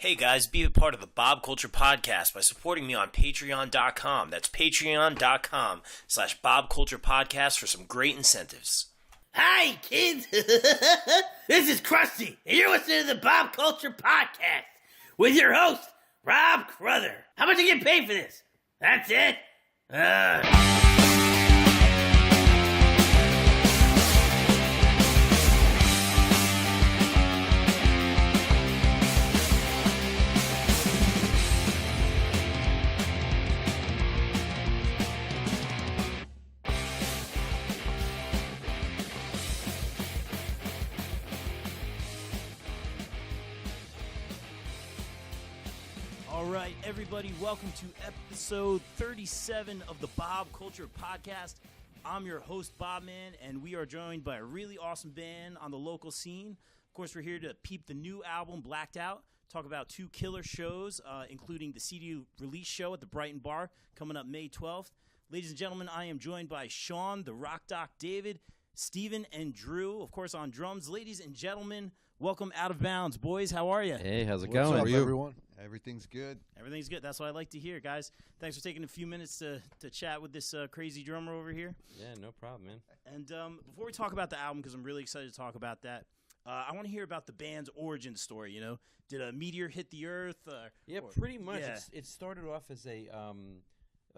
Hey guys, be a part of the Bob Culture Podcast by supporting me on Patreon.com. That's Patreon.com/Bob Culture Podcast for some great incentives. Hi, kids. This is Krusty, and you're listening to the Bob Culture Podcast with your host, Rob Cruther. How much you get paid for this? That's it? All right, everybody, welcome to episode 37 of the Bob Culture Podcast. I'm your host, Bob Man, and we are joined by a really awesome band on the local scene. Of course, we're here to peep the new album, Blacked Out, talk about two killer shows, including the CD release show at the Brighton Bar coming up May 12th. Ladies and gentlemen, I am joined by Sean, the Rock Doc David, Steven, and Drew, of course, on drums. Ladies and gentlemen, welcome Out of Bounds. Boys, how are you? Hey, how's it What's going? up, everyone? Everything's good. Everything's good. That's what I like to hear, guys. Thanks for taking a few minutes to chat with this crazy drummer over here. Yeah, no problem, man. And before we talk about the album, because I'm really excited to talk about that, I want to hear about the band's origin story. You know, did a meteor hit the Earth? Pretty much. Yeah. It started off as a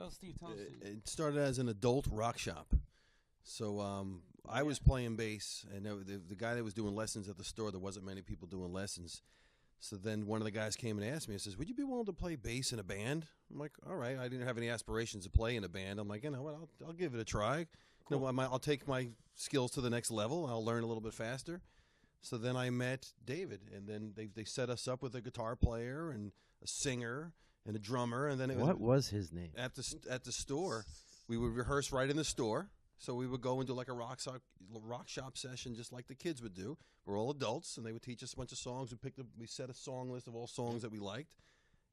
Steve, tell us. It started as an adult rock shop. So I was playing bass, and the guy that was doing lessons at the store, there wasn't many people doing lessons. So then one of the guys came and asked me, he says, would you be willing to play bass in a band? I'm like, all right. I didn't have any aspirations to play in a band. I'm like, you know what, I'll give it a try. Cool. You know, I'll take my skills to the next level. I'll learn a little bit faster. So then I met David, and then they set us up with a guitar player and a singer and a drummer. And then What was his name? at the store, we would rehearse right in the store. So we would go into like a rock shop session, just like the kids would do. We're all adults, and they would teach us a bunch of songs. We set a song list of all songs that we liked,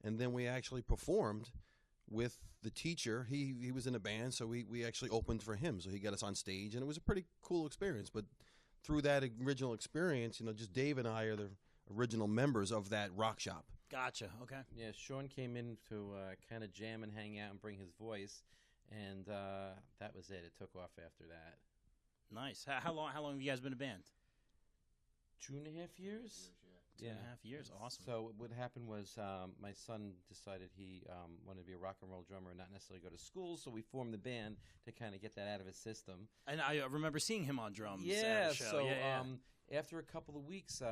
and then we actually performed with the teacher. He was in a band, so we actually opened for him. So he got us on stage, and it was a pretty cool experience. But through that original experience, you know, just Dave and I are the original members of that rock shop. Gotcha. Okay. Yeah, Sean came in to kind of jam and hang out and bring his voice, and that was it. It took off after that. Nice. How long have you guys been a band? 2.5 years? Two and a half years. Awesome. So what happened was my son decided he wanted to be a rock and roll drummer and not necessarily go to school, so we formed the band to kind of get that out of his system. And I remember seeing him on drums. Yeah, at a show. so yeah. After a couple of weeks,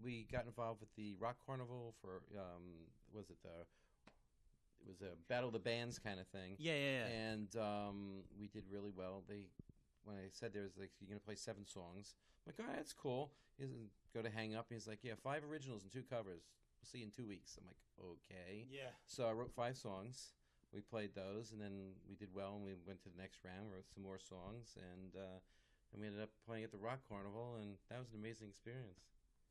we got involved with the Rock Carnival for, it was a Battle of the Bands kind of thing. Yeah. And we did really well. When I said there was like, you're going to play 7 songs, I'm like, all right, that's cool. He doesn't go to hang up. He's like, yeah, 5 originals and 2 covers. We'll see you in 2 weeks. I'm like, okay. Yeah. So I wrote 5 songs. We played those, and then we did well, and we went to the next round, wrote some more songs, and we ended up playing at the Rock Carnival, and that was an amazing experience.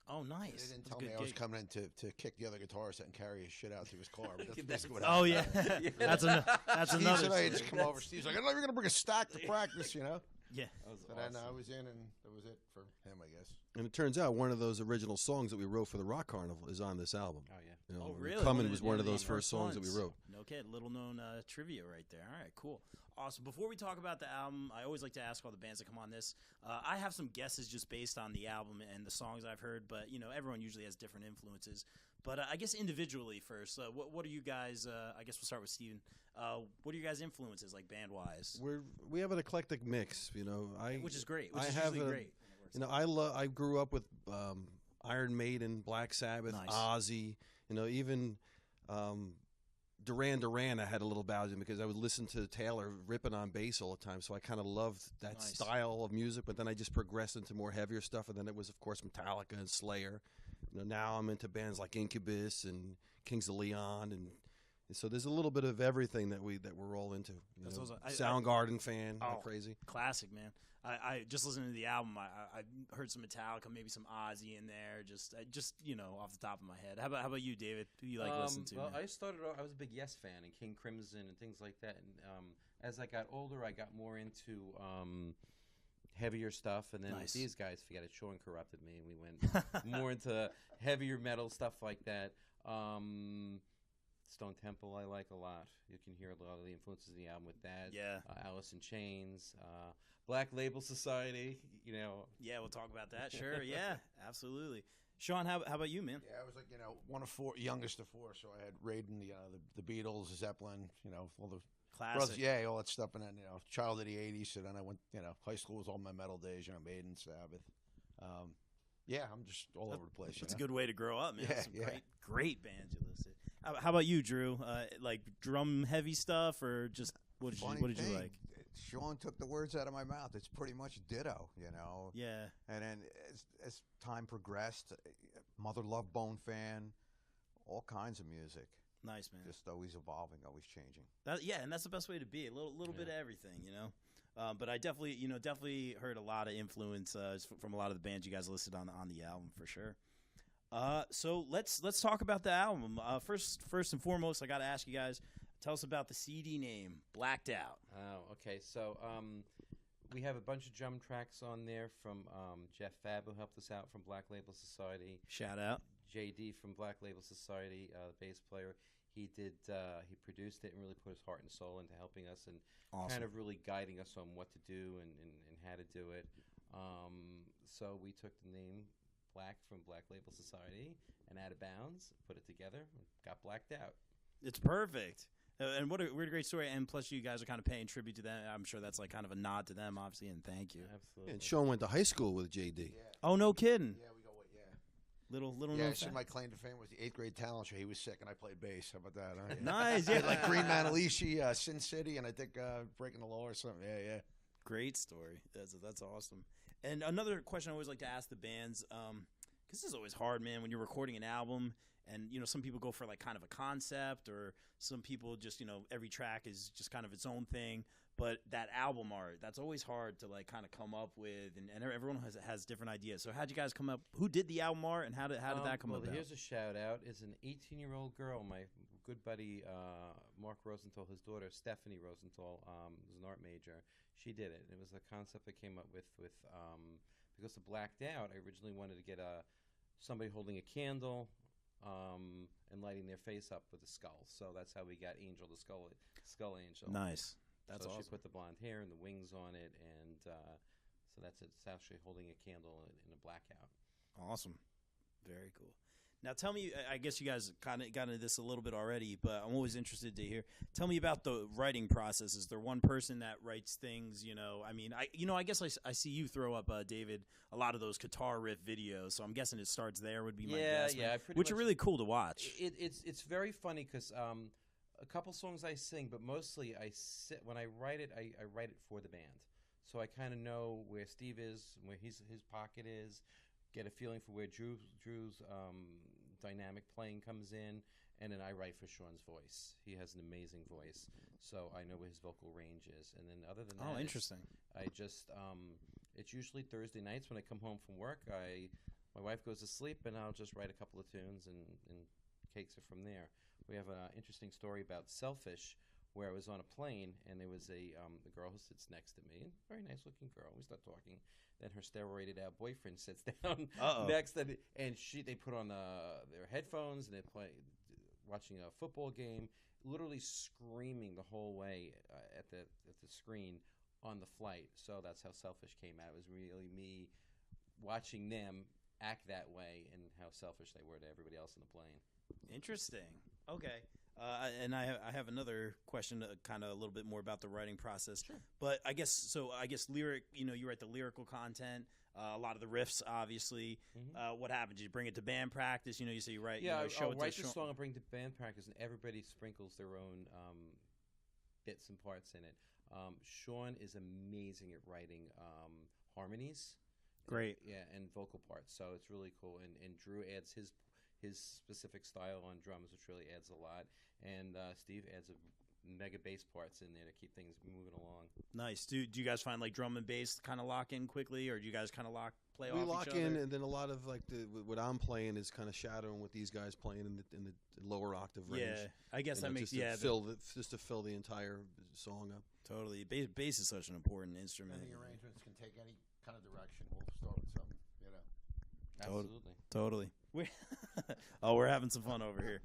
Oh, nice. They didn't That's a tell me good I was gig. coming in to kick the other guitarist and carry his shit out to his car. But that's basically what Oh happened. yeah. that's Steve another. said I had story. to come over. Steve's like, I know you're going to bring a stack to practice, you know? Yeah. That was So awesome. then I was in, and that was it for him, I guess. And it turns out one of those original songs that we wrote for the Rock Carnival is on this album. Oh, yeah. You know, Oh, really? Coming was one of the those first songs that we ones. wrote. No kid. Little known trivia right there. All right, cool. Awesome. Before we talk about the album, I always like to ask all the bands that come on this. I have some guesses just based on the album and the songs I've heard, but, you know, everyone usually has different influences. But I guess individually first, what are you guys, I guess we'll start with Steven. What are your guys' influences, like, band-wise? We have an eclectic mix, you know. Which is great. I Which is have usually a- great. You know, I grew up with Iron Maiden, Black Sabbath, Nice. Ozzy. You know, even Duran Duran. I had a little bout in because I would listen to Taylor ripping on bass all the time. So I kind of loved that Nice. style of music. But then I just progressed into more heavier stuff, and then it was, of course, Metallica and Slayer. You know, now I'm into bands like Incubus and Kings of Leon, and so there's a little bit of everything that we're all into. You That's know, awesome. Soundgarden fan, Oh. not crazy. Classic, man. I just listening to the album. I heard some Metallica, maybe some Ozzy in there. Just you know, off the top of my head. How about you, David? Who you like listening to? Well, man? I started off, I was a big Yes fan and King Crimson and things like that. And as I got older, I got more into heavier stuff. And then Nice. these guys, forget it, Sean corrupted me, and we went more into heavier metal, stuff like that. Stone Temple I like a lot. You can hear a lot of the influences in the album with that. Yeah. Alice in Chains, Black Label Society. Yeah, we'll talk about that. Sure. Yeah, absolutely. Sean, how about you, man? Yeah, I was like, one of four, youngest of four, so I had Raiden, the Beatles, Zeppelin, all the Classic. brothers, yeah, all that stuff, and then child of the '80s. So then I went, high school was all my metal days, Maiden, Sabbath. Yeah, I'm just all over the place. It's a good way to grow up, man. Yeah, Some yeah. great bands you listed. How about you, Drew? Like drum heavy stuff, or just what did you like? Sean took the words out of my mouth. It's pretty much ditto, Yeah. And then as time progressed, Mother Love Bone fan, all kinds of music. Nice, man. Just always evolving, always changing. And that's the best way to be. A little bit of everything, But I definitely heard a lot of influence from a lot of the bands you guys listed on the album for sure. So let's talk about the album. First and foremost, I got to ask you guys, tell us about the CD name, Blacked Out. Oh, okay. So we have a bunch of drum tracks on there from Jeff Fab, who helped us out from Black Label Society. Shout out. JD from Black Label Society, bass player. He produced it and really put his heart and soul into helping us and kind of really guiding us on what to do and how to do it. So we took the name Black from Black Label Society and Out of Bounds, put it together, got Blacked Out. It's perfect. And what a great story. And plus, you guys are kind of paying tribute to them. I'm sure that's like kind of a nod to them, obviously, and thank you. Absolutely. And Sean went to high school with JD. Yeah. Oh, no kidding. Yeah, we go with, yeah. Little Yeah, known so fact. my claim to fame was the 8th grade talent show. He was sick, and I played bass. How about that? Huh? Yeah. Nice. Yeah. Like Green Manalishi, Sin City, and I think Breaking the Law or something. Yeah, yeah. Great story. That's awesome. And another question I always like to ask the bands, because this is always hard, man, when you're recording an album. And, some people go for like kind of a concept, or some people just, every track is just kind of its own thing. But that album art, that's always hard to like kind of come up with. And everyone has different ideas. So how'd you guys come up? Who did the album art, and how did that come about? Well, here's a shout out. Is an 18-year-old girl, my good buddy Mark Rosenthal, his daughter Stephanie Rosenthal, was an art major. She did it. It was a concept I came up with because of Blacked Out. I originally wanted to get somebody holding a candle. And lighting their face up with a skull. So that's how we got Angel, the skull angel. Nice. That's so awesome. She put the blonde hair and the wings on it, and so that's it. It's actually holding a candle in a blackout. Awesome. Very cool. Now tell me, I guess you guys kind of got into this a little bit already, but I'm always interested to hear. Tell me about the writing process. Is there one person that writes things? I guess I see you throw up, David, a lot of those guitar riff videos. So I'm guessing it starts there. Would be my guess. Yeah, which are really cool to watch. It's very funny because a couple songs I sing, but mostly I sit when I write it. I write it for the band, so I kind of know where Steve is, where his pocket is. Get a feeling for where Drew's dynamic playing comes in, and then I write for Sean's voice. He has an amazing voice, so I know where his vocal range is. And then other than that, interesting. I just it's usually Thursday nights when I come home from work. My wife goes to sleep, and I'll just write a couple of tunes and takes it from there. We have an interesting story about Selfish, where I was on a plane, and there was a girl who sits next to me, very nice looking girl. We start talking. Then her steroided out boyfriend sits down next, and they put on their headphones, and they play watching a football game, literally screaming the whole way at the screen on the flight. So that's how Selfish came out. It was really me watching them act that way and how selfish they were to everybody else in the plane. Interesting. Okay. And I have another question, kind of a little bit more about the writing process. Sure. But I guess lyric. You write the lyrical content. A lot of the riffs, obviously. Mm-hmm. What happens? You bring it to band practice. You say you write. Yeah, show I'll it write to the song and bring to band practice, and everybody sprinkles their own bits and parts in it. Sean is amazing at writing harmonies. Great. Yeah, and vocal parts. So it's really cool. And Drew adds his specific style on drums, which really adds a lot. And Steve adds mega bass parts in there to keep things moving along. Nice. Do you guys find like drum and bass kind of lock in quickly, or do you guys kind of play We off lock each other? in, and then a lot of like what I'm playing is kind of shadowing what these guys playing in the lower octave range. Yeah, I guess that makes just to fill the entire song up. Totally. Bass is such an important instrument. And the arrangements can take any kind of direction. We'll start with something, Totally. We're having some fun over here.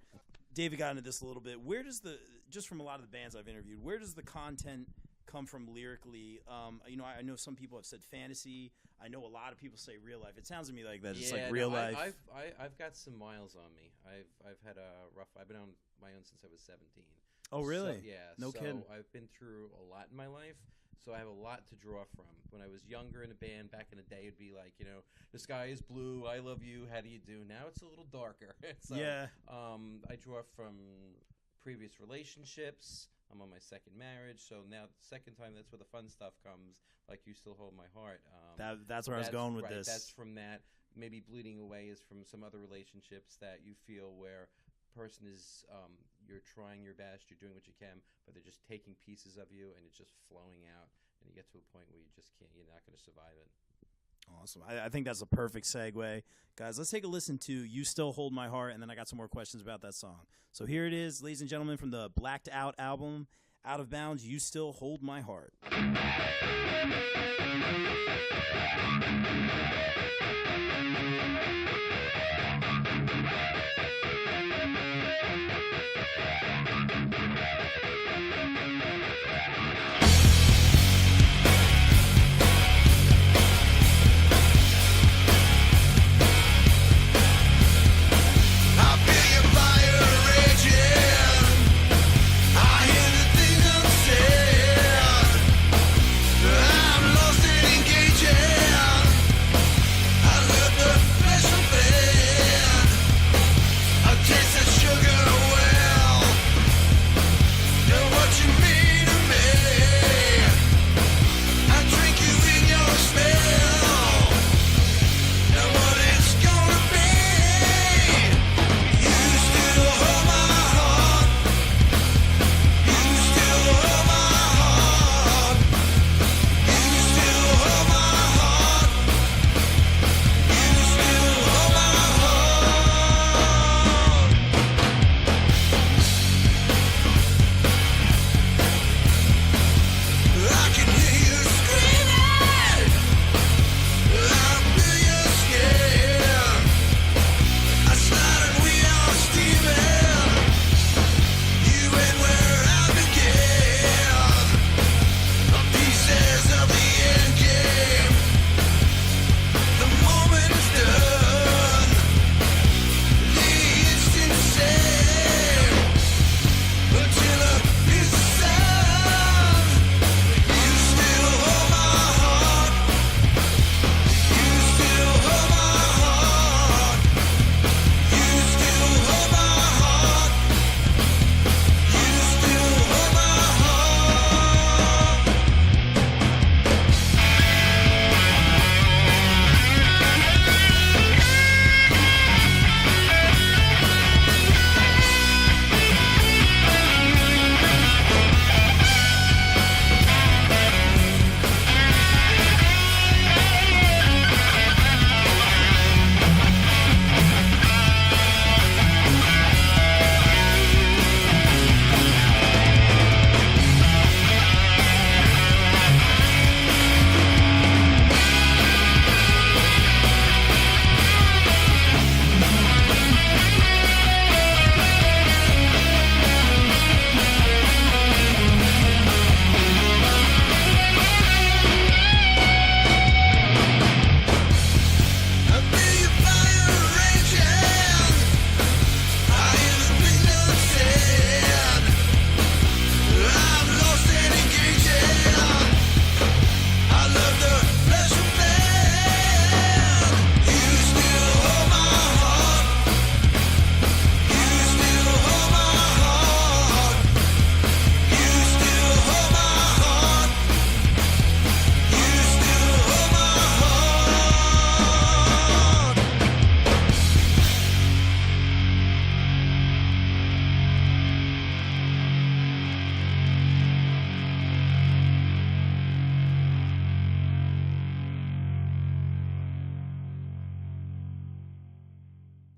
David got into this a little bit. Where does just from a lot of the bands I've interviewed, where does the content come from lyrically? I know some people have said fantasy. I know a lot of people say real life. It sounds to me like that. It's like real life. I've got some miles on me. I've had a rough. I've been on my own since I was 17. Oh, really? So, yeah. No kidding. I've been through a lot in my life. So I have a lot to draw from. When I was younger in a band back in the day, it'd be like, the sky is blue, I love you, how do you do? Now it's a little darker. So, yeah. I draw from previous relationships. I'm on my second marriage, so now the second time, that's where the fun stuff comes. Like You Still Hold My Heart. That's where I was going with right, this. That's from that. Maybe Bleeding Away is from some other relationships that you feel where person is you're trying your best, you're doing what you can, but they're just taking pieces of you and it's just flowing out, and you get to a point where you're not going to survive it. Awesome. I think that's a perfect segue. Guys, let's take a listen to You Still Hold My Heart, and then I got some more questions about that song. So here it is, ladies and gentlemen, from the Blacked Out album, Out of Bounds, You Still Hold My Heart.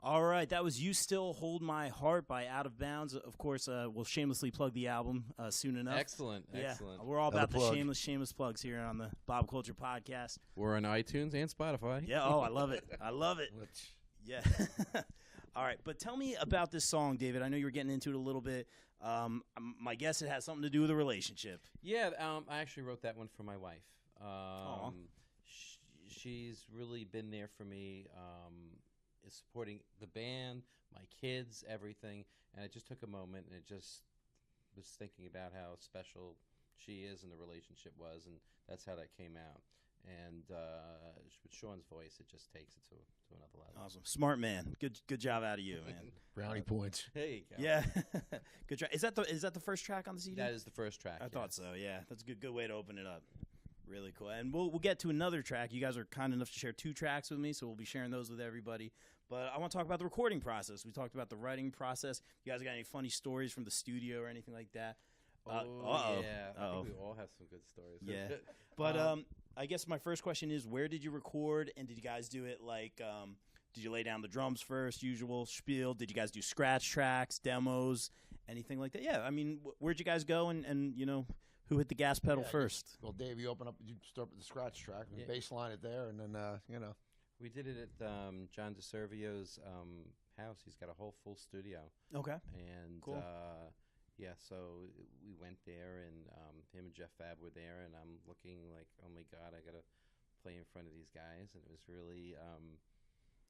All right, that was You Still Hold My Heart by Out of Bounds. Of course, we'll shamelessly plug the album soon enough. Excellent. We're all about the plug. shameless plugs here on the Bob Culture Podcast. We're on iTunes and Spotify. Yeah, I love it. I love it. Yeah. All right, but tell me about this song, David. I know you were getting into it a little bit. My guess it has something to do with a relationship. Yeah, I actually wrote that one for my wife. Aw. She's really been there for me, is supporting the band, my kids, everything. And I just took a moment and it just was thinking about how special she is and the relationship was, and that's how that came out. And with Sean's voice, it just takes it to another level. Awesome, smart man. Good job out of you, man. Brownie points. There you go. Yeah, good track. Is that the first track on the CD? That is the first track. I thought so. Yeah, that's a good way to open it up. Really cool. And we'll get to another track. You guys are kind enough to share 2 tracks with me, so we'll be sharing those with everybody. But I want to talk about the recording process. We talked about the writing process. You guys got any funny stories from the studio or anything like that? Yeah. I think we all have some good stories. Yeah. But I guess my first question is, where did you record, and did you guys do it like, did you lay down the drums first, usual spiel? Did you guys do scratch tracks, demos, anything like that? Yeah, I mean, where'd you guys go, and you know, who hit the gas pedal first? Well, Dave, you start with the scratch track and bass line it there, and then you know. We did it at John DeServio's house. He's got a whole full studio. Okay. And cool. Yeah, so we went there, and him and Jeff Fab were there, and I'm looking like, oh my God, I got to play in front of these guys, and it was really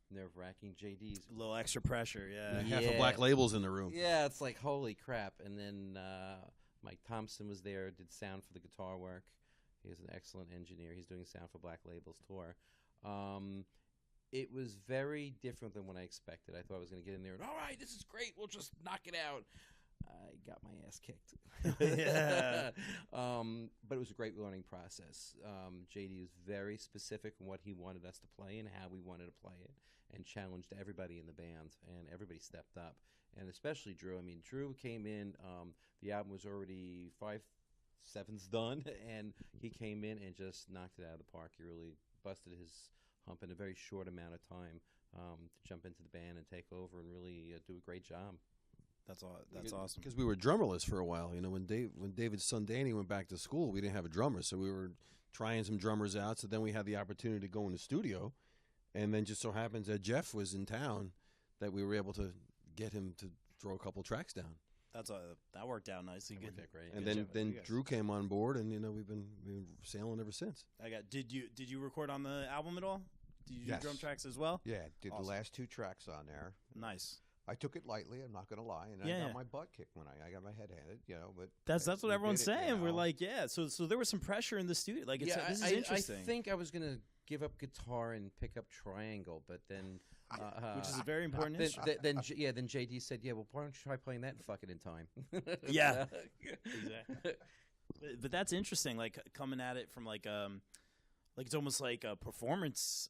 nerve-wracking. JD's A little extra pressure, yeah. Half of Black Label's in the room. Yeah, it's like, holy crap. And then Mike Thompson was there, did sound for the guitar work. He's an excellent engineer. He's doing sound for Black Label's tour. It was very different than what I expected. I thought I was going to get in there and, all right, this is great. We'll just knock it out. I got my ass kicked. Yeah. But it was a great learning process. JD was very specific in what he wanted us to play and how we wanted to play it, and challenged everybody in the band, and everybody stepped up, and especially Drew. I mean, Drew came in, the album was already 5/7 done, and he came in and just knocked it out of the park. He really busted his hump in a very short amount of time to jump into the band and take over and really do a great job. That's awesome. Because we were drummerless for a while. You know, when David's son Danny went back to school, we didn't have a drummer, so we were trying some drummers out. So then we had the opportunity to go in the studio, and then just so happens that Jeff was in town, that we were able to get him to throw a couple tracks down. That worked out nicely. That worked out great. And then Drew came on board, and you know we've been sailing ever since. Did you record on the album at all? Did you do drum tracks as well? Yeah, did Awesome. the last 2 tracks on there. Nice. I took it lightly. I'm not going to lie, and I got my butt kicked when I got my head handed. You know, but That's what we everyone's did it, saying. you We're know. like, yeah. So there was some pressure in the studio. Like, this is interesting. I think I was going to give up guitar and pick up triangle, but then which is a very important then, instrument. then JD said, yeah, well, why don't you try playing that and fuck it in time? Yeah. Exactly. But that's interesting. Like coming at it from like it's almost like a performance.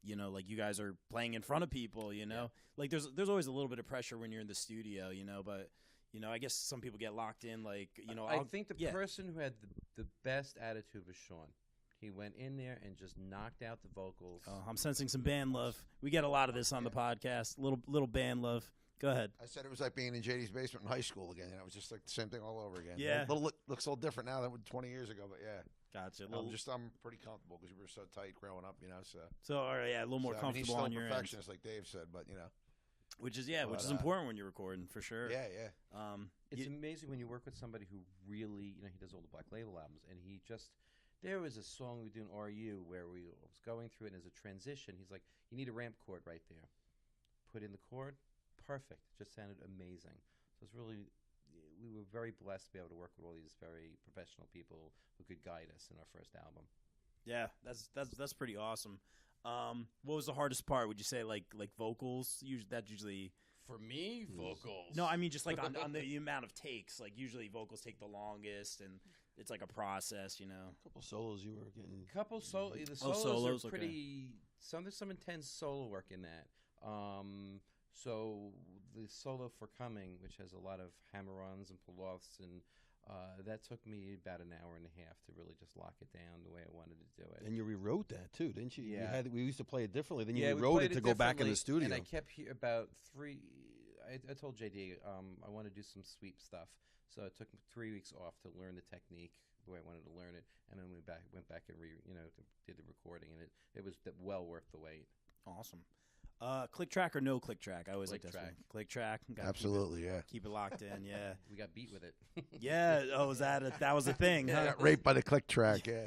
You know, like you guys are playing in front of people. You know, like there's always a little bit of pressure when you're in the studio. You know, but you know, I guess some people get locked in. Like you know, I think the person who had the best attitude was Sean. He went in there and just knocked out the vocals. Oh, I'm sensing some band love. We get a lot of this on the podcast. Little band love. Go ahead. I said it was like being in JD's basement in high school again. It was just like the same thing all over again. Yeah. Looks a little different now than 20 years ago, but yeah. Gotcha. I'm pretty comfortable because we were so tight growing up, you know. So all right, yeah, a little more I mean, he's comfortable still on a your end. perfectionist, like Dave said, but you know. Which is important when you're recording for sure. Yeah, yeah. It's amazing when you work with somebody who really, you know, he does all the Black Label albums, and he just, there was a song we did in RU where we was going through it, and as a transition, he's like, you need a ramp chord right there. Put in the chord, perfect. Just sounded amazing. So it's really, we were very blessed to be able to work with all these very professional people who could guide us in our first album. Yeah, that's pretty awesome. What was the hardest part? Would you say like vocals? Usually. For me, vocals. No, I mean just like on the amount of takes. Like usually vocals take the longest, and it's like a process, you know. A couple solos you were getting. The solos solos, are okay. pretty. There's some intense solo work in that. So the solo for Coming, which has a lot of hammer-ons and pull-offs, and that took me about an hour and a half to really just lock it down the way I wanted to do it. And you rewrote that too, didn't you? Yeah. We used to play it differently. Then you we rewrote played it to go back in the differently, studio. And I kept about 3. I told JD I want to do some sweep stuff, so it took 3 weeks off to learn the technique the way I wanted to learn it, and then went back and did the recording, and it was well worth the wait. Awesome. Click track or no click track? I always Click like this track. one. Click track. Gotta Absolutely, yeah. Keep it locked in. Yeah. We got beat with it. Yeah. Oh, was that that was a thing? I Huh? got raped by the click track, yeah.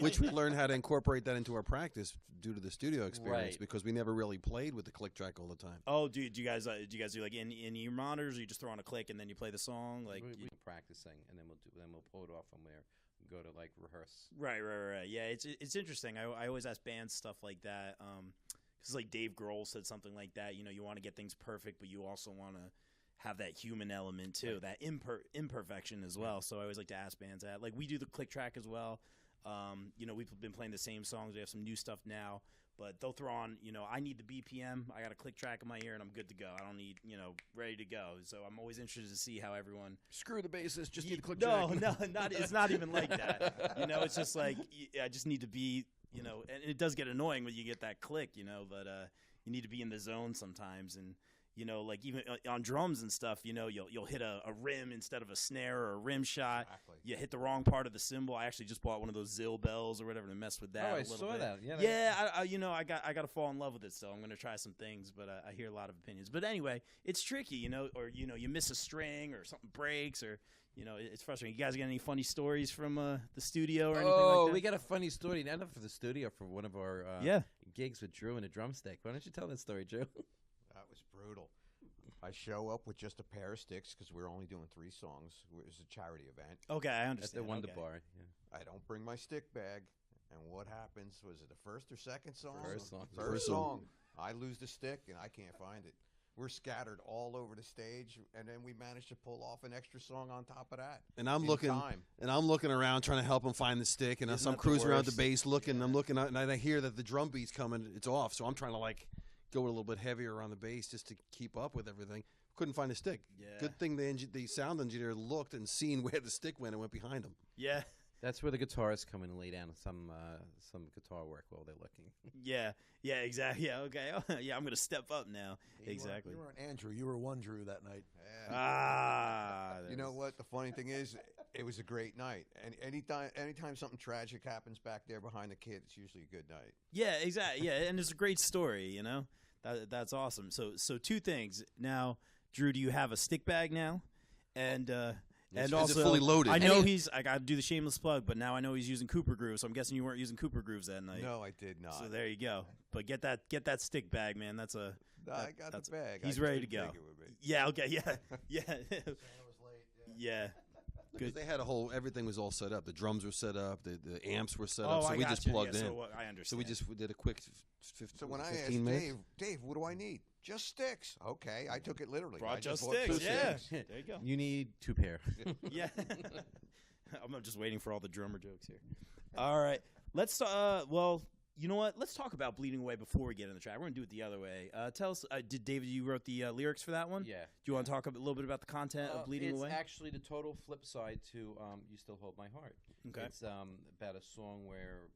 Which we learned how to incorporate that into our practice due to the studio experience Right. because we never really played with the click track all the time. Oh, do you guys do like in ear monitors? Or you just throw on a click and then you play the song? Like We're practicing, and then we'll pull it off from there. Go to like rehearse. Right. Yeah, it's interesting. I always ask bands stuff like that. Because like Dave Grohl said something like that. You know, you want to get things perfect, but you also want to have that human element too, that imperfection as well. So I always like to ask bands that. Like we do the click track as well. You know, we've been playing the same songs. We have some new stuff now, but they'll throw on. You know, I need the BPM. I got a click track in my ear, and I'm good to go. I don't need ready to go. So I'm always interested to see how everyone. Screw the bassist, just need the click No, track. not it's not even like that. You know, it's just like I just need to be. You know, and it does get annoying when you get that click. You know, but you need to be in the zone sometimes, and you know, like even on drums and stuff. You know, you'll hit a rim instead of a snare or a rim shot. Exactly. You hit the wrong part of the cymbal. I actually just bought one of those Zill bells or whatever to mess with that. Oh, a I little saw bit. that. Yeah. Yeah, I got to fall in love with it still. I'm going to try some things, but I hear a lot of opinions. But anyway, it's tricky, you know, or you miss a string or something breaks or it's frustrating. You guys got any funny stories from the studio or anything like that? We got a funny story. Not enough for the studio for one of our gigs with Drew and a drumstick. Why don't you tell that story, Drew? That was brutal. I show up with just a pair of sticks because we're only doing 3 songs. It was a charity event. Okay, I At understand. the Wonder Okay. Bar. Yeah. I don't bring my stick bag. And what happens? Was it the first or second song? First song. First song. I lose the stick and I can't find it. We're scattered all over the stage, and then we managed to pull off an extra song on top of that. And I'm in looking, time. around trying to help him find the stick, and Isn't I'm that the cruising around the worst? bass looking. I'm looking out, and I hear that the drum beat's coming. It's off, so I'm trying to like go a little bit heavier on the bass just to keep up with everything. Couldn't find the stick. Yeah. Good thing the sound engineer looked and seen where the stick went and went behind him. Yeah. That's where the guitarists come in and lay down some guitar work while they're looking. Yeah, exactly. Yeah, okay. Yeah, I'm going to step up now. Exactly. You weren't Andrew. You were one Drew that night. Ah. You know what? The funny thing is, it was a great night. And anytime something tragic happens back there behind the kid, it's usually a good night. Yeah, exactly. Yeah, and it's a great story, you know? That's awesome. So 2 things. Now, Drew, do you have a stick bag now? And Is it also fully loaded? I know I got to do the shameless plug, but now I know he's using Cooper grooves. So I'm guessing you weren't using Cooper grooves that night. No, I did not. So there you go. But get that stick bag, man. I got the bag. He's I ready just to go. didn't think it would be. Yeah. Okay. Yeah. Yeah. Because they had everything was all set up. The drums were set up. The amps were set Oh, up. So I we got just you. plugged Yeah, in. So I So understand. we just did a quick 15, So when I 15 asked minutes. Dave, what do I need? Just sticks. Okay, I took it literally. Brought I just bought sticks. 2 Yeah. sticks. There you go. You need 2 pair. Yeah. I'm just waiting for all the drummer jokes here. All right. Let's well, you know what? Let's talk about Bleeding Away before we get in the track. We're going to do it the other way. Tell us, David, you wrote the lyrics for that one? Yeah. Do you want to talk a little bit about the content of Bleeding it's Away? It's actually the total flip side to You Still Hold My Heart. Okay. It's about a song where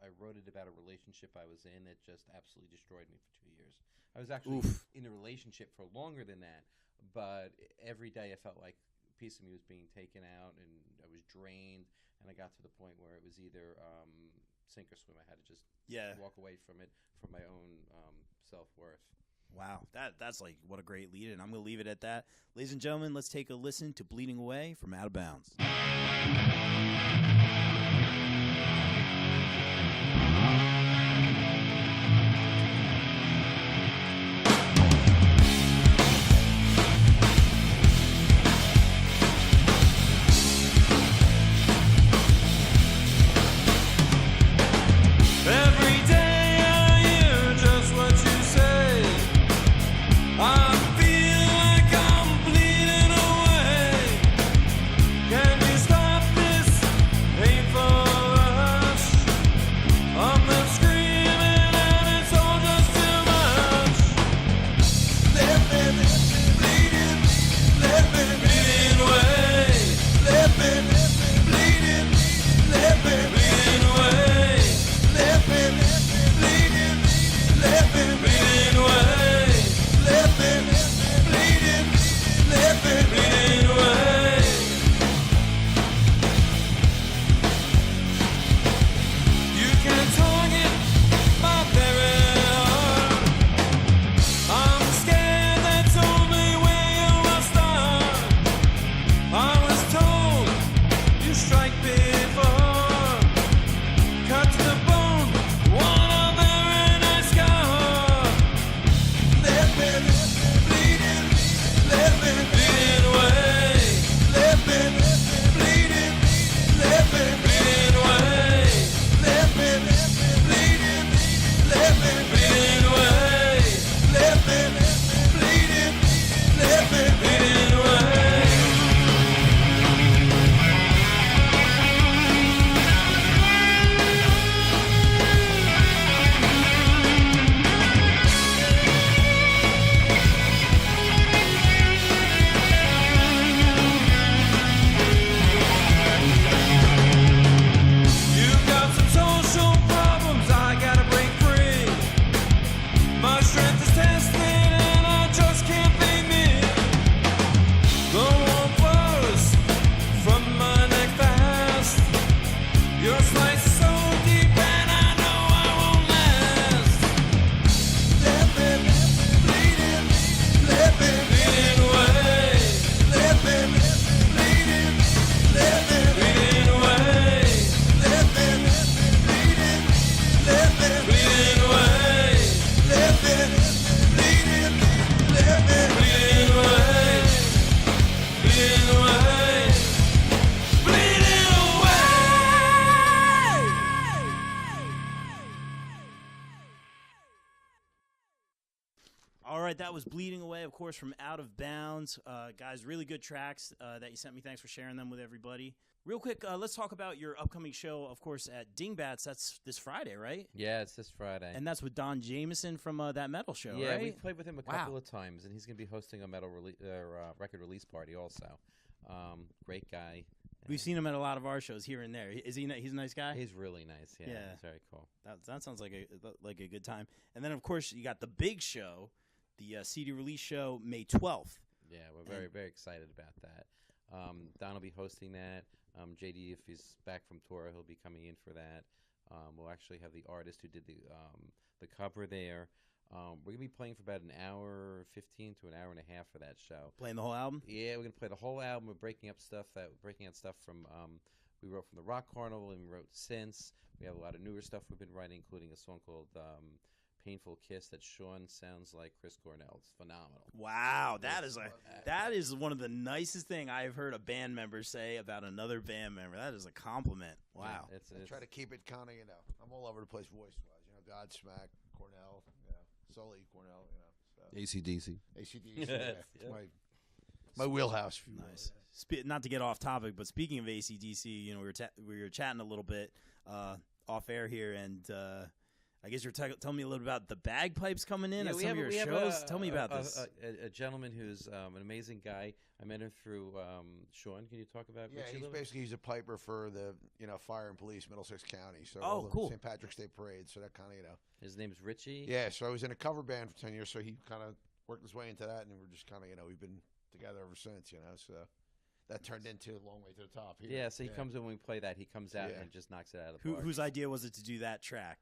I wrote it about a relationship I was in that just absolutely destroyed me for 2 years. I was actually in a relationship for longer than that, but every day I felt like a piece of me was being taken out and I was drained, and I got to the point where it was either sink or swim. I had to just walk away from it for my own self-worth. Wow. That's like, what a great lead, and I'm going to leave it at that. Ladies and gentlemen, let's take a listen to Bleeding Away from Out of Bounds. Every day I hear just what you say. I feel like I'm bleeding away. Can you stop this painful rush? I'm was Bleeding Away, of course, from Out of Bounds. Guys, really good tracks that you sent me. Thanks for sharing them with everybody. Real quick, let's talk about your upcoming show, of course, at Dingbats. That's this Friday, right? Yeah, it's this Friday. And that's with Don Jameson from that metal show, yeah, right? we've played with him a couple of times, and he's going to be hosting a metal record release party also. Great guy. We've seen him at a lot of our shows here and there. Is he? He's a nice guy. He's really nice. Yeah, Yeah. He's very cool. That sounds like a good time. And then, of course, you got the big show, the CD release show, May 12th. Yeah, we're very, very excited about that. Don will be hosting that. JD, if he's back from tour, he'll be coming in for that. We'll actually have the artist who did the cover there. We're going to be playing for about an hour 15 to an hour and a half for that show. Playing the whole album? Yeah, we're going to play the whole album. We're breaking out stuff from we wrote from the Rock Carnival and we wrote since. We have a lot of newer stuff we've been writing, including a song called Painful Kiss that Sean sounds like Chris Cornell. It's phenomenal. Wow, that is one of the nicest thing I've heard a band member say about another band member. That is a compliment. Wow. Yeah, I try to keep it kind of, I'm all over the place voice-wise. Godsmack, Cornell, Sully, Cornell, So. AC/DC. AC/DC, yeah. It's my wheelhouse. If you will. Nice. Not to get off topic, but speaking of AC/DC, we were chatting a little bit off air here, and I guess you're telling me a little bit about the bagpipes coming in at some of your shows. Tell me about this. A gentleman who's an amazing guy. I met him through Sean. Can you talk about? Yeah, he's a piper for the fire and police Middlesex County. So cool. St. Patrick's Day parade. So that kind of His name's Richie. Yeah, so I was in a cover band for 10 years. So he kind of worked his way into that, and we're just kind of we've been together ever since. So that turned into a long way to the top. Here. Yeah, so he comes in when we play that. He comes out and just knocks it out of the park. Whose idea was it to do that track?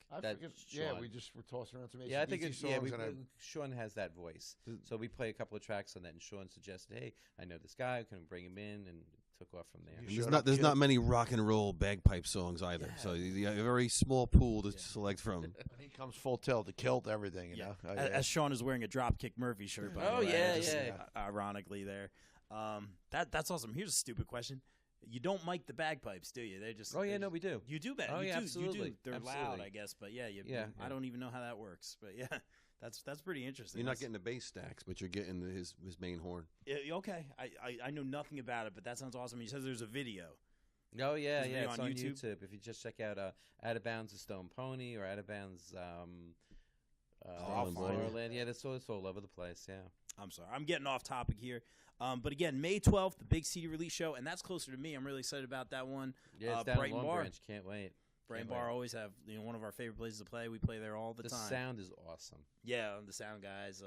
We just were tossing around some AC/DC I think songs. Sean has that voice. So we play a couple of tracks on that, and Sean suggested, hey, I know this guy. Can bring him in? And took off from there. There's not many rock and roll bagpipe songs either. Yeah. So you have a very small pool to select from. And he comes full tilt, the kilt, everything, you know. As Sean is wearing a Dropkick Murphy shirt. By the way, ironically there. That's awesome. Here's a stupid question. You don't mic the bagpipes, do you? They're just. Oh yeah, no, we do. You do, Ben. Oh you yeah, do. absolutely. You do. They're absolutely. loud, I guess, but yeah. I don't even know how that works, but yeah, that's pretty interesting. You're not getting the bass stacks, but you're getting his main horn. Yeah, okay, I know nothing about it, but that sounds awesome. He says there's a video. Oh yeah, it's on YouTube. If you just check out Out of Bounds of Stone Pony or Out of Bounds Farland, it's all over the place. Yeah. I'm sorry, I'm getting off topic here. But again, May 12th, the big CD release show, and that's closer to me. I'm really excited about that one. Yeah, it's down Brighton Long Bar. Branch. Can't wait. Brighton Bar always have one of our favorite places to play. We play there all the time. The sound is awesome. Yeah, the sound guys,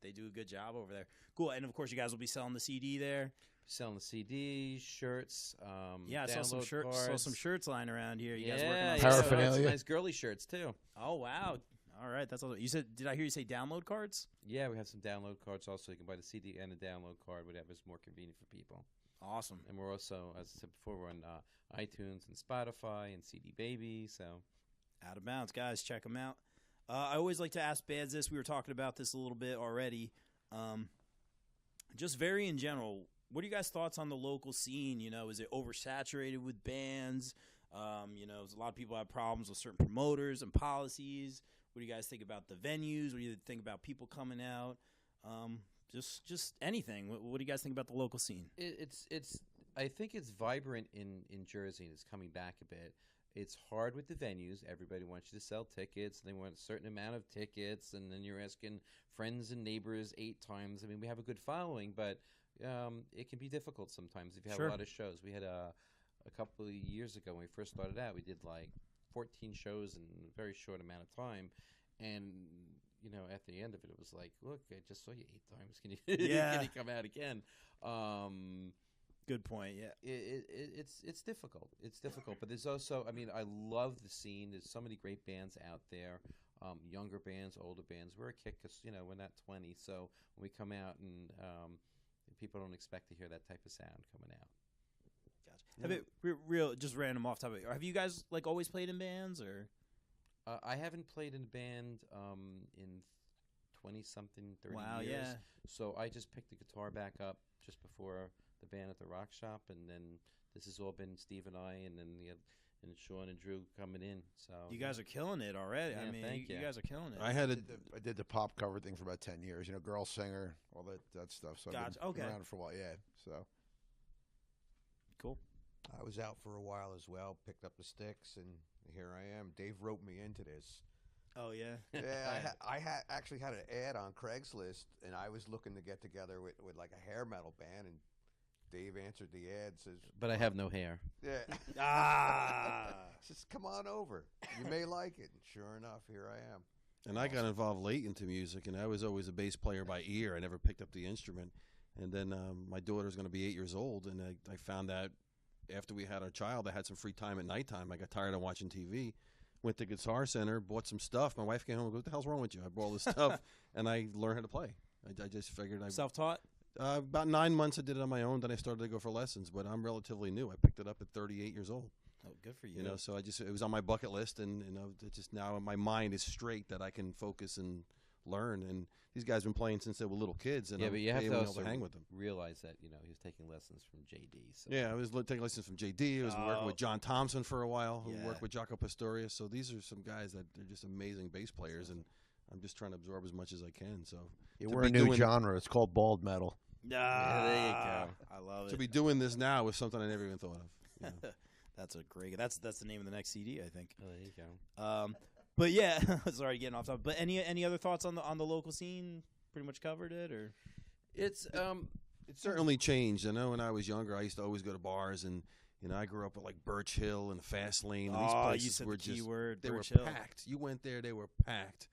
they do a good job over there. Cool, and of course you guys will be selling the CD there. Selling the CD, shirts. I saw some shirts. Cards. Saw some shirts lying around here. You guys working on paraphernalia? Some nice girly shirts too. Oh wow. All right, that's all. You said? Did I hear you say download cards? Yeah, we have some download cards also. You can buy the CD and a download card, whatever's more convenient for people. Awesome. And we're also, as I said before, we're on iTunes and Spotify and CD Baby. So, Out of Bounds, guys, check them out. I always like to ask bands this. We were talking about this a little bit already. Just very in general, what are you guys' thoughts on the local scene? Is it oversaturated with bands? A lot of people have problems with certain promoters and policies. What do you guys think about the venues? What do you think about people coming out? Just anything. What do you guys think about the local scene? I think it's vibrant in Jersey and it's coming back a bit. It's hard with the venues. Everybody wants you to sell tickets. They want a certain amount of tickets, and then you're asking friends and neighbors 8 times. I mean, we have a good following, but it can be difficult sometimes if you have a lot of shows. We had a couple of years ago when we first started out, we did like 14 shows in a very short amount of time, and at the end of it, it was like, look, I just saw you 8 times. Can you come out again? Good point. Yeah, it's difficult. It's difficult, but there's also, I love the scene. There's so many great bands out there, younger bands, older bands. We're a kick because we're not 20, so when we come out and people don't expect to hear that type of sound coming out. Gotcha. Real just random off topic. Have you guys always played in bands or? I haven't played in a band in 20-something, 30 wow, years. Yeah. So I just picked the guitar back up just before the band at the Rock Shop, and then this has all been Steve and I, and then and Sean and Drew coming in. So You guys are killing it already. I Yeah, mean, thank you you. guys are killing it. I had a I did the pop cover thing for about 10 years. You know, girl singer, all that stuff. So I've Gotcha. been Okay. around for a while. Yeah. So Cool. I was out for a while as well, picked up the sticks, and here I am. Dave wrote me into this. Oh yeah. Yeah, I actually had an ad on Craigslist, and I was looking to get together with like a hair metal band, and Dave answered the ad, says, but I have no hair. yeah. Ah. Says, come on over. You may like it. And sure enough, here I am. And I got involved late into music, and I was always a bass player by ear. I never picked up the instrument. And then my daughter's going to be 8 years old, and I found that after we had our child, I had some free time at nighttime. I got tired of watching TV, went to Guitar Center, bought some stuff. My wife came home and goes, what the hell's wrong with you? I bought all this stuff, and I learned how to play. I just figured Self-taught. about 9 months I did it on my own. Then I started to go for lessons, but I'm relatively new. I picked it up at 38 years old. Oh, good for you. You know, so it was on my bucket list, and it just now my mind is straight that I can focus and learn. And these guys have been playing since they were little kids, and Yeah, I'm but you have able to to also hang with them. realize that he was taking lessons from JD. So. Yeah, I was taking lessons from JD. I was working with John Thompson for a while, who Yeah. worked with Jaco Pastorius. So these are some guys that they're just amazing bass players, and I'm just trying to absorb as much as I can. So yeah, to we're be a new doing- genre. It's called bald metal. Ah, there you go. I love to it. be doing this now was something I never even thought of. You know? That's a great. That's the name of the next CD, I think. Oh, there you go. But yeah, sorry getting off topic. But any other thoughts on the local scene? Pretty much covered it, or It's It certainly changed. I know when I was younger, I used to always go to bars, and I grew up with like Birch Hill and Fast Lane. And these you places said were the key just word, they Birch were Hill. packed. You went there, they were packed,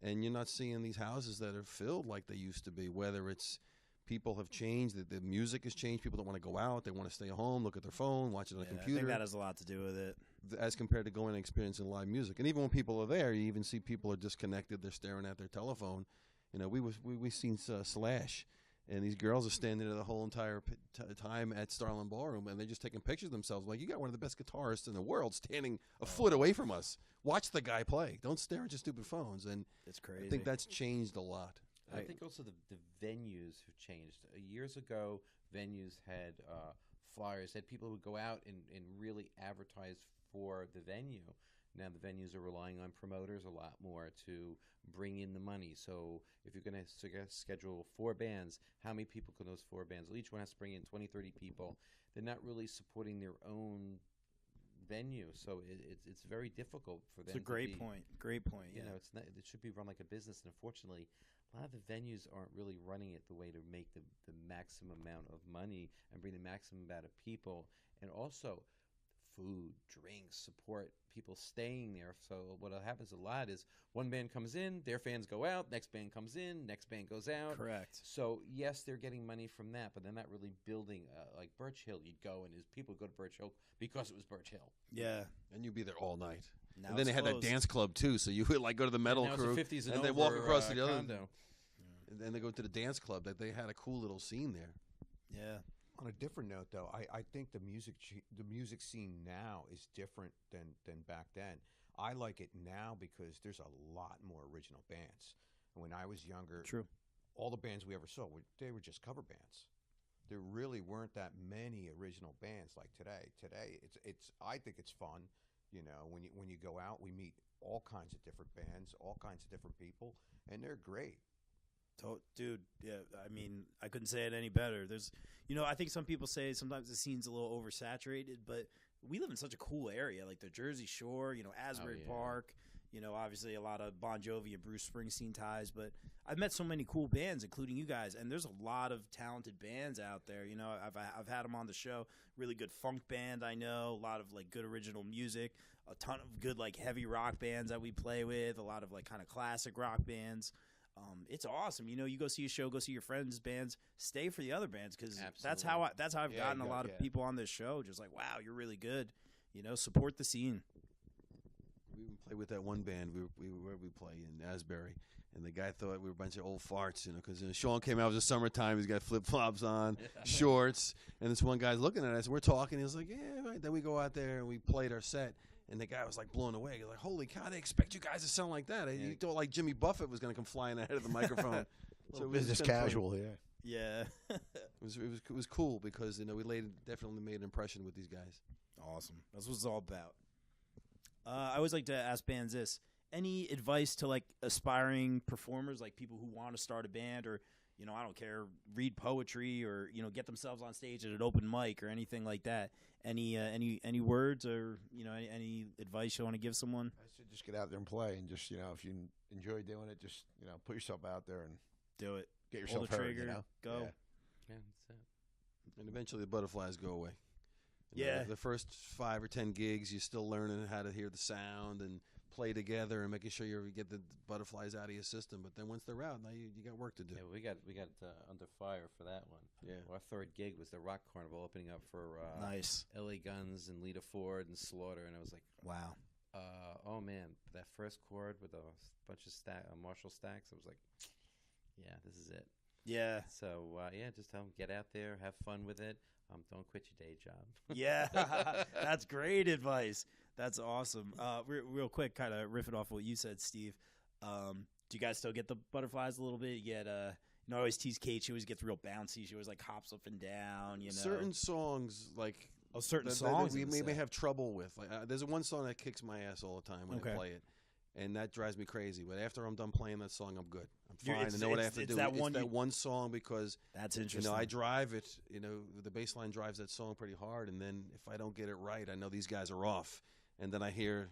and you're not seeing these houses that are filled like they used to be. Whether it's people have changed, the music has changed. People don't want to go out; they want to stay home, look at their phone, watch it on a I computer. think that has a lot to do with it. As compared to going and experiencing live music. And even when people are there, you even see people are disconnected. They're staring at their telephone. We seen Slash, and these girls are standing there the whole entire time at Starland Ballroom, and they're just taking pictures of themselves. Like, you got one of the best guitarists in the world standing a foot away from us. Watch the guy play. Don't stare at your stupid phones. And It's crazy. I think that's changed a lot. I think also the venues have changed. Years ago, venues had flyers, had people who would go out and really advertise for the venue. Now the venues are relying on promoters a lot more to bring in the money. So if you're going to schedule 4 bands, how many people can those 4 bands? Well, each one has to bring in 20, 30 people. They're not really supporting their own venue, so it's very difficult for them. It's a great point. Great point. You Yeah. know, it should be run like a business, and unfortunately, a lot of the venues aren't really running it the way to make the maximum amount of money and bring the maximum amount of people, and also food, drinks, support people staying there. So what happens a lot is one band comes in, their fans go out, next band comes in, next band goes out. Correct. So yes, they're getting money from that, but they're not really building like Birch Hill. You'd go and people go to Birch Hill because it was Birch Hill. Yeah. And you'd be there all night. Now And then they it's had that closed. dance club, too, so you would like go to the metal Now it's a crew, 50s and they over, walk across to the other condo. and then they go to the dance club. That they had a cool little scene there. Yeah. On a different note, though, I think the music scene now is different than back then. I like it now because there's a lot more original bands. When I was younger, True. all the bands we ever saw they were just cover bands. There really weren't that many original bands like today. Today, it's I think it's fun. You know, when you go out, we meet all kinds of different bands, all kinds of different people, and they're great. Dude, yeah, I mean, I couldn't say it any better. There's, I think some people say sometimes the scene's a little oversaturated, but we live in such a cool area, like the Jersey Shore, Asbury yeah. Park, obviously a lot of Bon Jovi and Bruce Springsteen ties, but I've met so many cool bands, including you guys, and there's a lot of talented bands out there. I've had them on the show. Really good funk band, I know. A lot of like good original music. A ton of good like heavy rock bands that we play with. A lot of like kind of classic rock bands. It's awesome. You go see a show, go see your friends' bands, stay for the other bands because that's how I've gotten a lot of people on this show. Just like, wow, you're really good. Support the scene. We would play with that one band. Where we play in Asbury, and the guy thought we were a bunch of old farts, because Sean came out. It was the summertime. He's got flip flops on, shorts, and this one guy's looking at us. We're talking. He's like, "Yeah." Right. Then we go out there and we played our set, and the guy was like blown away. He's like, "Holy cow! They expect you guys to sound like that." You thought like Jimmy Buffett was going to come flying out of the microphone. So it was Business kinda fun. casual, yeah. Yeah. It was cool because we definitely made an impression with these guys. Awesome. That's what it's all about. I always like to ask bands this. Any advice to like aspiring performers, like people who want to start a band, or I don't care, read poetry, or get themselves on stage at an open mic or anything like that? Any words, or any advice you want to give someone? I said just get out there and play, and just if you enjoy doing it, just put yourself out there and Do it. get Pull yourself the heard. trigger. Go. Yeah. Yeah, that's it. And eventually the butterflies go away. Yeah. The first 5 or 10 gigs, you're still learning how to hear the sound and play together and making sure you get the butterflies out of your system. But then once they're out, now you got work to do. Yeah, we got under fire for that one. Yeah. Our third gig was the Rock Carnival opening up for Nice. L.A. Guns and Lita Ford and Slaughter, and I was like, Wow. oh man, that first chord with a bunch of Marshall stacks, I was like, yeah, this is it. Yeah. So just tell them, get out there, have fun with it. Don't quit your day job. Yeah. That's great advice. That's awesome. Real quick, kind of riffing off what you said, Steve. Do you guys still get the butterflies a little bit? You get I always tease Kate. She always gets real bouncy. She always like hops up and down. Certain songs, like certain that songs we in the maybe set. have trouble with. Like there's one song that kicks my ass all the time when Okay. I play it, and that drives me crazy. But after I'm done playing that song, I'm good. I'm You're- fine. I it's- know what I it's- have to it's do. that It's one that you- one song because That's interesting. I drive it. The bass line drives that song pretty hard, and then if I don't get it right, I know these guys are off. And then I hear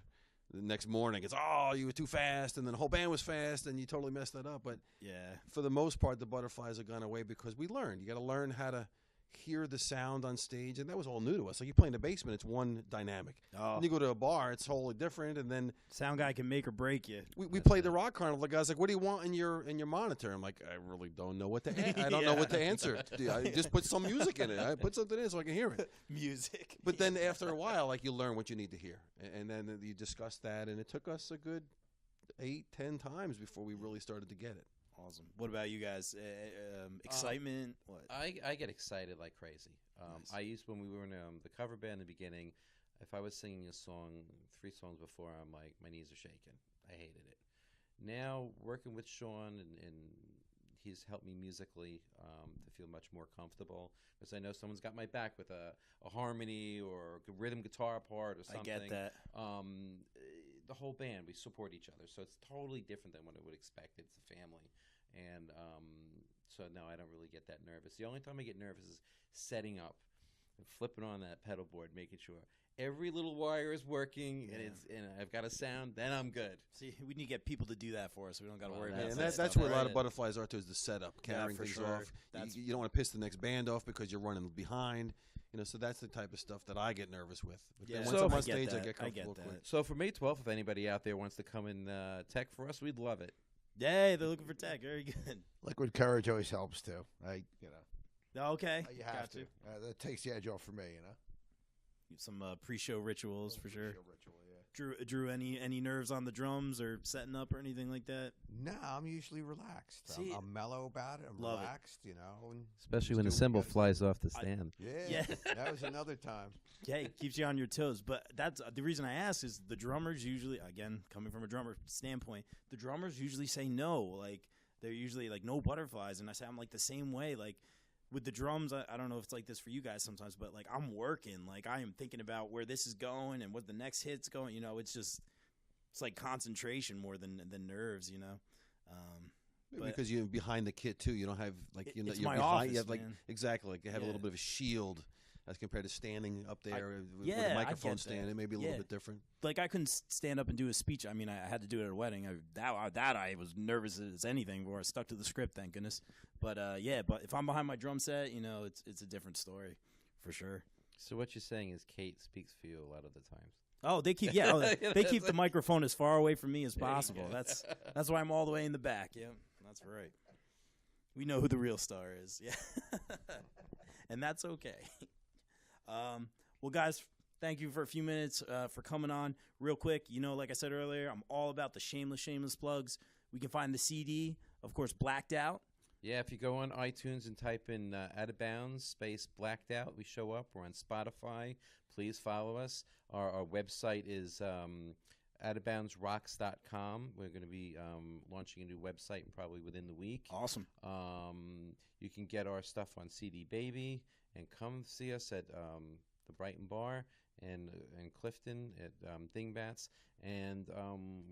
the next morning, it's, oh, you were too fast, and then the whole band was fast, and you totally messed that up. But Yeah. for the most part, the butterflies have gone away because we learned. You got to learn how to hear the sound on stage, and that was all new to us. Like you play in the basement, it's one dynamic. Oh, When you go to a bar, it's totally different. And then sound guy can make or break you. we played the Rock Carnival. The guy's like, "What do you want in your monitor?" I'm like, "I really don't know what to. I don't know what to answer. I just put some music in it. I put something in so I can hear it." Music. But then after a while, like you learn what you need to hear, and then you discuss that. And it took us a good 8-10 times before we really started to get it. Awesome. What about you guys? Excitement? What? I get excited like crazy. Nice. I used, when we were in the cover band in the beginning, if I was singing a song 3 songs before, I'm like, my knees are shaking. I hated it. Now, working with Sean, and he's helped me musically to feel much more comfortable, because I know someone's got my back with a harmony or a rhythm guitar part or something. I get that. The whole band, we support each other, so it's totally different than what I would expect. It's a family. And so no, I don't really get that nervous. The only time I get nervous is setting up and flipping on that pedal board, making sure every little wire is working and I've got a sound. Then I'm good. See, we need to get people to do that for us. We don't got to worry about And that that's stuff, where a lot right? of butterflies are too, is the setup, carrying for things sure. off. That's- You don't want to piss the next band off because you're running behind. So that's the type of stuff that I get nervous with. But then Yeah. once So- I'm I on get stage, I that. get I get comfortable that. quick. So for May 12th, if anybody out there wants to come and tech for us, we'd love it. Yay, they're looking for tech. Very good. Liquid courage always helps too. Okay. You have Got to. you. That takes the edge off for me. Some pre-show rituals for sure. Show ritual, yeah. Drew, any nerves on the drums or setting up or anything like that? No, I'm usually relaxed. See- I'm mellow about it. I'm Love it. relaxed, And Especially just when the do what you cymbal gotta do. flies off the stand. Yeah, Yeah. that was another time. Yeah, it keeps you on your toes. But that's the reason I ask is the drummers usually, again, coming from a drummer standpoint, the drummers usually say no. Like they're usually like no butterflies, and I say I'm like the same way. Like with the drums, I don't know if it's like this for you guys sometimes, but like I'm working, like I am thinking about where this is going and what the next hit's going. It's like concentration more than nerves. But- Because you're behind the kit too. You don't have like you're, It's you're my behind. You office, have like man. exactly like you have a Yeah. little bit of a shield as compared to standing up there with yeah, a I microphone get stand. that. It may be a little Yeah. bit different. Like I couldn't stand up and do a speech. I mean, I had to do it at a wedding. I was nervous as anything. Before I stuck to the script, thank goodness. But but if I'm behind my drum set, it's a different story, for sure. So what you're saying is Kate speaks for you a lot of the times. Oh, they keep they keep the microphone as far away from me as possible. That's why I'm all the way in the back. Yeah, that's right. We know who the real star is. Yeah, and that's okay. Well, guys, thank you for a few minutes for coming on. Real quick, like I said earlier, I'm all about the shameless plugs. We can find the CD, of course, Blacked Out. Yeah, if you go on iTunes and type in Out of Bounds space Blacked Out, we show up. We're on Spotify. Please follow us. Our website is outofboundsrocks.com. We're going to be launching a new website probably within the week. Awesome. You can get our stuff on CD Baby, and come see us at the Brighton Bar and Clifton at Dingbats, and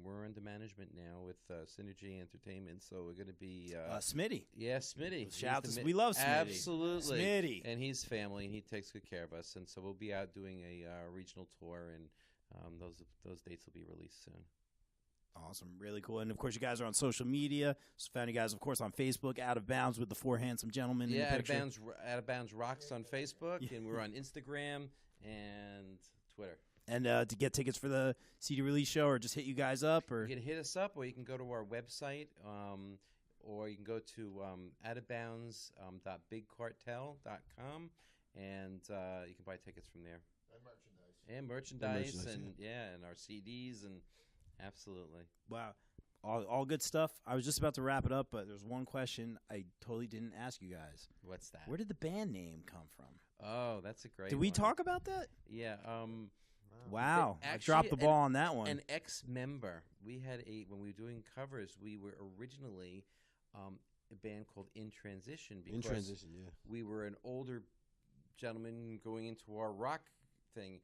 we're under management now with Synergy Entertainment. So we're going to be Smitty. Yeah, Smitty. Shout He's to the we love Smitty. Absolutely, Smitty. and he's family, and he takes good care of us. And so we'll be out doing a regional tour, and those dates will be released soon. Awesome, really cool. And of course, you guys are on social media. So found you guys, of course, on Facebook. Out of Bounds with the four handsome gentlemen. Yeah, in the Out picture. of Bounds Rocks on Facebook, and we're on Instagram and Twitter. And to get tickets for the CD release show, or just hit you guys up, or You can hit us up, or you can go to our website, or you can go to outofbounds.bigcartel.com, and you can buy tickets from there. And merchandise, and our CDs, and absolutely. wow, all good stuff. I was just about to wrap it up, but there's one question I totally didn't ask you guys. What's that? Where did the band name come from? Oh, that's a great Did we one. talk about that? Yeah. Wow, I Actually, dropped the ball on that one. An ex-member. We had when we were doing covers, we were originally a band called In Transition, because In Transition, yeah. we were an older gentleman going into our rock thing.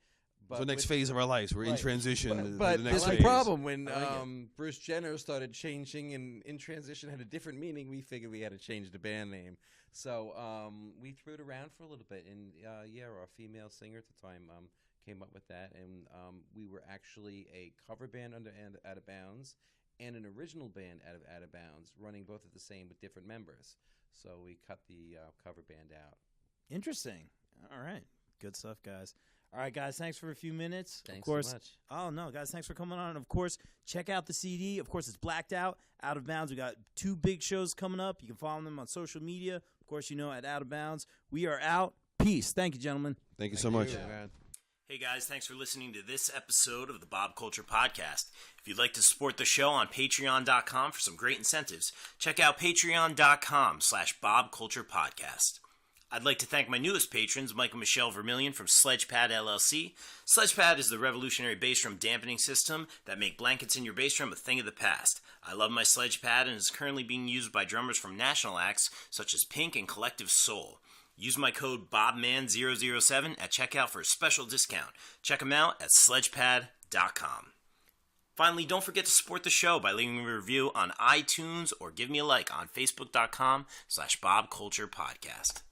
But So next with- phase of our lives, we're in Right. transition. to But the there's next a phase. problem when I like Bruce Jenner started changing, and In Transition had a different meaning. We figured we had to change the band name, so we threw it around for a little bit. And our female singer at the time came up with that, and we were actually a cover band under Out of Bounds and an original band Out of Bounds, running both at the same with different members. So we cut the cover band out. Interesting. All right, good stuff, guys. All right, guys, thanks for a few minutes. Thanks of course. so much. Oh, no, guys, thanks for coming on. And, of course, check out the CD. Of course, it's blacked out. Out of Bounds. We got 2 big shows coming up. You can follow them on social media. Of course, at Out of Bounds. We are out. Peace. Thank you, gentlemen. Thank you so much. Man. Hey guys, thanks for listening to this episode of the Bob Culture Podcast. If you'd like to support the show on patreon.com for some great incentives, check out patreon.com/BobCulturePodcast. I'd like to thank my newest patrons, Mike and Michelle Vermillion from Sledgepad LLC. Sledgepad is the revolutionary bass drum dampening system that make blankets in your bass drum a thing of the past. I love my Sledgepad, and is currently being used by drummers from national acts such as Pink and Collective Soul. Use my code BOBMAN007 at checkout for a special discount. Check them out at sledgepad.com. Finally, don't forget to support the show by leaving a review on iTunes or give me a like on facebook.com/BobCulturePodcast.